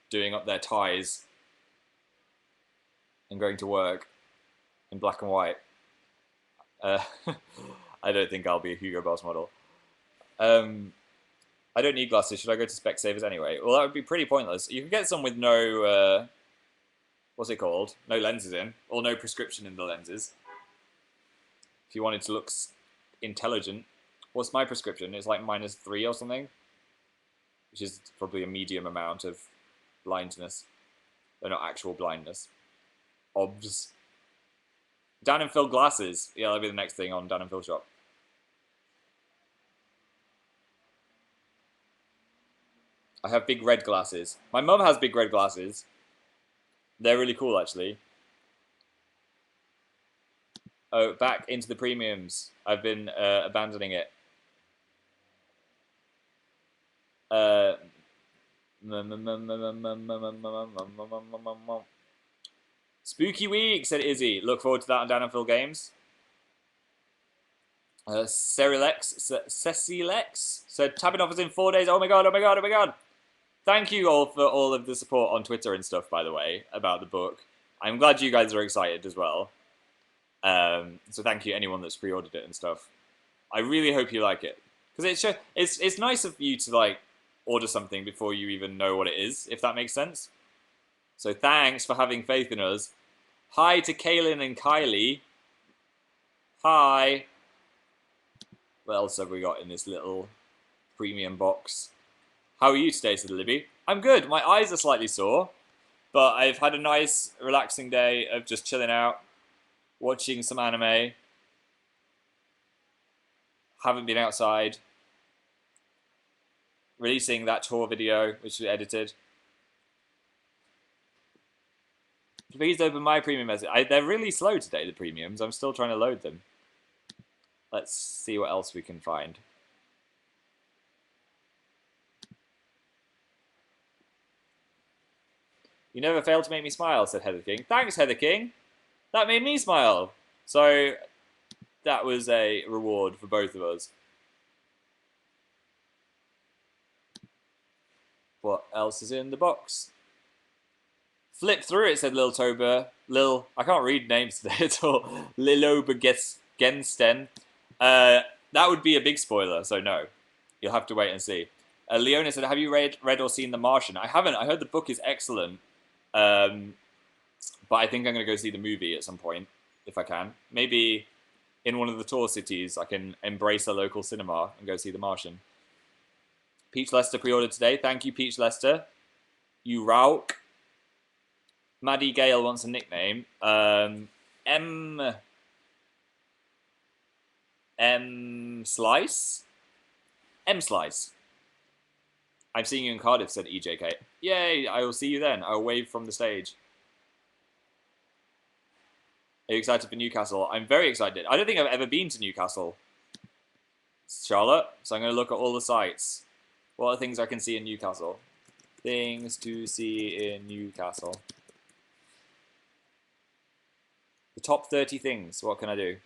doing up their ties and going to work in black and white. I don't think I'll be a Hugo Boss model. I don't need glasses. Should I go to Specsavers anyway? Well, that would be pretty pointless. You can get some with no, what's it called? No lenses in, or no prescription in the lenses. If you wanted to look intelligent. What's my prescription? It's like -3 or something, which is probably a medium amount of blindness. They're not actual blindness. Obs. Dan and Phil glasses. Yeah, that'll be the next thing on Dan and Phil shop. I have big red glasses. My mum has big red glasses. They're really cool, actually. Oh, back into the premiums. I've been abandoning it. Spooky week, said Izzy. Look forward to that on Dan and Phil Games. Cecilex said tapping offers in 4 days. Oh my god, oh my god, oh my god. Thank you all for all of the support on Twitter and stuff, by the way, about the book. I'm glad you guys are excited as well. So thank you anyone that's pre-ordered it and stuff. I really hope you like it. Because it's nice of you to like order something before you even know what it is, if that makes sense. So thanks for having faith in us. Hi to Kaylin and Kylie. Hi. What else have we got in this little premium box? How are you today, said Libby? I'm good. My eyes are slightly sore, but I've had a nice, relaxing day of just chilling out, watching some anime. Haven't been outside. Releasing that tour video, which we edited. Please open my premium message. They're really slow today, the premiums. I'm still trying to load them. Let's see what else we can find. You never fail to make me smile, said Heather King. Thanks, Heather King. That made me smile. So that was a reward for both of us. What else is in the box? Flip through it, said Lil Tober. I can't read names today at all. Lilobergensten. That would be a big spoiler, so no. You'll have to wait and see. Leona said, have you read or seen The Martian? I haven't. I heard the book is excellent. But I think I'm going to go see the movie at some point, if I can. Maybe in one of the tour cities, I can embrace a local cinema and go see The Martian. Peach Lester pre-ordered today. Thank you, Peach Lester. You rauk. Maddie Gale wants a nickname. M Slice? M Slice. I'm seeing you in Cardiff, said EJK. Yay, I will see you then. I'll wave from the stage. Are you excited for Newcastle? I'm very excited. I don't think I've ever been to Newcastle, Charlotte, so I'm going to look at all the sites. What are things I can see in Newcastle? Things to see in Newcastle. The top 30 things. What can I do?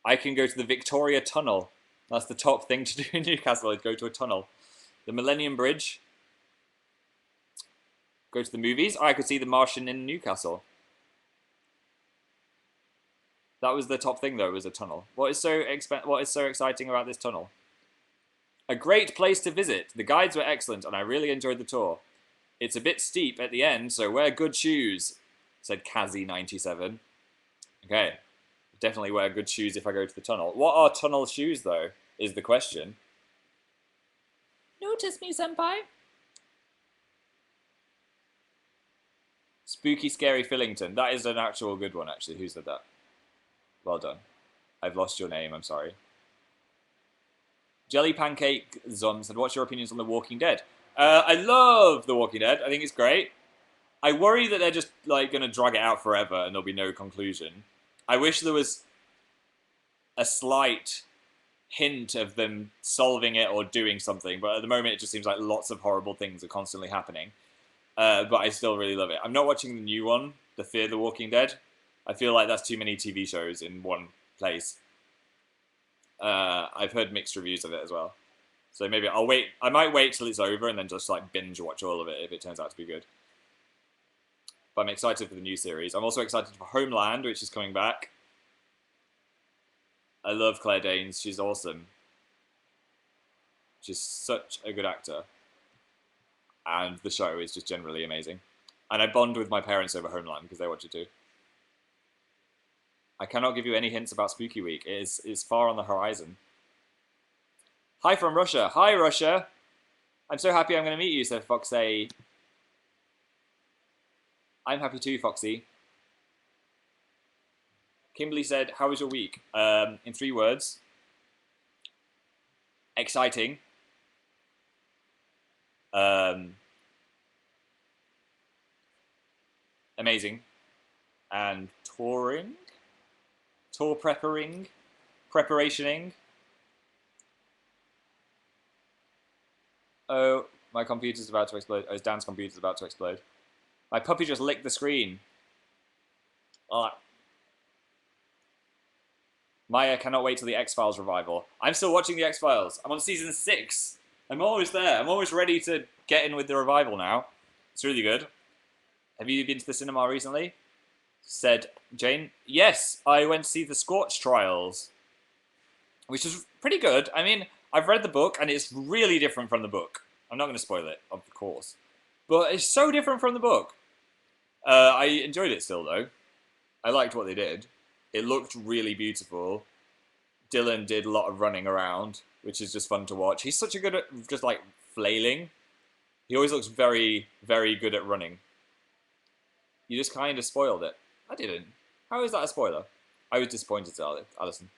I can go to the Victoria Tunnel. That's the top thing to do in Newcastle, is go to a tunnel. The Millennium Bridge. Go to the movies. Oh, I could see the Martian in Newcastle. That was the top thing, though, was a tunnel. What is so exciting about this tunnel? A great place to visit. The guides were excellent, and I really enjoyed the tour. It's a bit steep at the end, so wear good shoes, said Kazi97. Okay. Definitely wear good shoes if I go to the tunnel. What are tunnel shoes, though, is the question. Notice me, senpai. Spooky, scary Fillington. That is an actual good one, actually. Who said that? Well done. I've lost your name, I'm sorry. Jelly Pancake Zum said, what's your opinions on The Walking Dead? I love The Walking Dead. I think it's great. I worry that they're just like going to drag it out forever and there'll be no conclusion. I wish there was a slight hint of them solving it or doing something, but at the moment it just seems like lots of horrible things are constantly happening. But I still really love it. I'm not watching the new one, The Fear the Walking Dead. I feel like that's too many TV shows in one place. I've heard mixed reviews of it as well. So maybe I'll wait. I might wait till it's over and then just like binge watch all of it if it turns out to be good. But I'm excited for the new series. I'm also excited for Homeland, which is coming back. I love Claire Danes. She's awesome. She's such a good actor. And the show is just generally amazing. And I bond with my parents over Homeland because they watch it too. I cannot give you any hints about Spooky Week. It is far on the horizon. Hi from Russia. Hi, Russia. I'm so happy I'm going to meet you, said Foxy. I'm happy too, Foxy. Kimberly said, how was your week? In 3 words. Exciting. Amazing. And touring? Tour preparationing? Oh, my computer's about to explode. Oh, Dan's computer's about to explode. My puppy just licked the screen. Oh. Maya cannot wait till the XFiles revival. I'm still watching the XFiles. I'm on season 6. I'm almost there. I'm almost ready to get in with the revival now. It's really good. Have you been to the cinema recently? Said Jane. Yes, I went to see the Scorch Trials, which is pretty good. I mean, I've read the book, and it's really different from the book. I'm not going to spoil it, of course. But it's so different from the book. I enjoyed it still, though. I liked what they did. It looked really beautiful. Dylan did a lot of running around, which is just fun to watch. He's such a good at just, like, flailing. He always looks very, very good at running. You just kind of spoiled it. I didn't. How is that a spoiler? I was disappointed, Alison.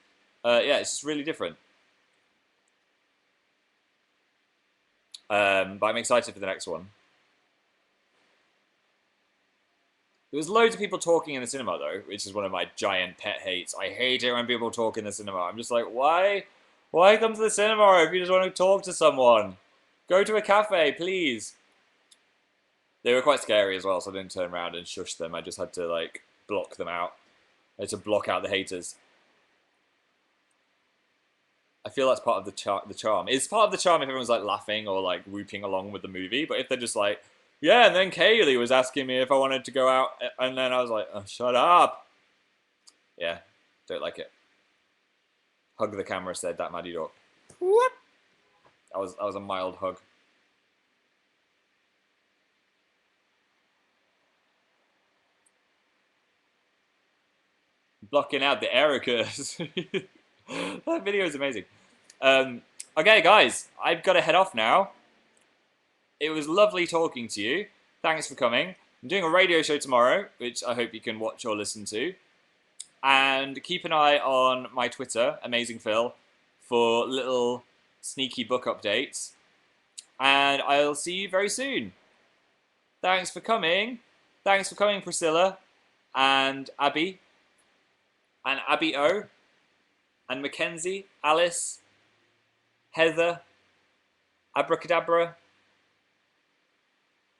Yeah, it's just really different. But I'm excited for the next one. There was loads of people talking in the cinema, though, which is one of my giant pet hates. I hate it when people talk in the cinema. I'm just like, why? Why come to the cinema if you just want to talk to someone? Go to a cafe, please. They were quite scary as well, so I didn't turn around and shush them. I just had to, like, block them out. I had to block out the haters. I feel that's part of the charm. It's part of the charm if everyone's, like, laughing or, like, whooping along with the movie. But if they're just like, yeah, and then Kaylee was asking me if I wanted to go out, and then I was like, oh, shut up. Yeah, don't like it. Hug the camera, said that Maddie Dog. Whoop. That was a mild hug. Blocking out the Ericas. That video is amazing. Okay, guys, I've got to head off now. It was lovely talking to you. Thanks for coming. I'm doing a radio show tomorrow, which I hope you can watch or listen to. And keep an eye on my Twitter, Amazing Phil, for little sneaky book updates. And I'll see you very soon. Thanks for coming. Thanks for coming, Priscilla and Abby. And Abby O. And Mackenzie, Alice, Heather, Abracadabra,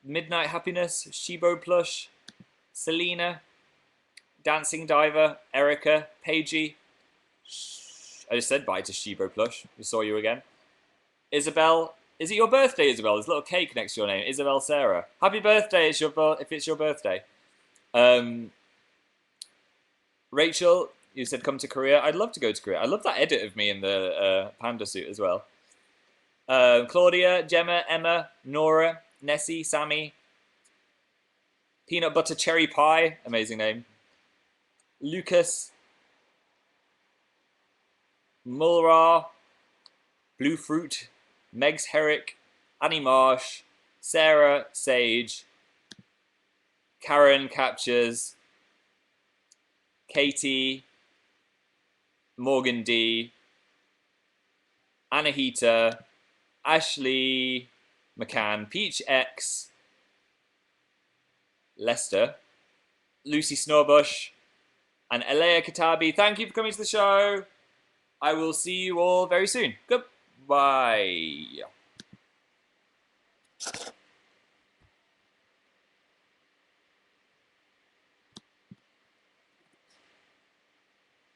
Midnight Happiness, Shibo Plush, Selena, Dancing Diver, Erica, Paigey. I just said bye to Shibo Plush. We saw you again. Isabel. Is it your birthday, Isabel? There's a little cake next to your name. Isabel Sarah. Happy birthday if it's your birthday. Rachel, you said come to Korea. I'd love to go to Korea. I love that edit of me in the panda suit as well. Claudia, Gemma, Emma, Nora, Nessie, Sammy. Peanut Butter Cherry Pie. Amazing name. Lucas. Mulra. Blue Fruit. Megs Herrick. Annie Marsh. Sarah Sage. Karen Captures. Katie. Morgan D. Anahita. Ashley McCann. Peach X. Lester. Lucy Snorbush. And Elea Katabi. Thank you for coming to the show. I will see you all very soon. Goodbye.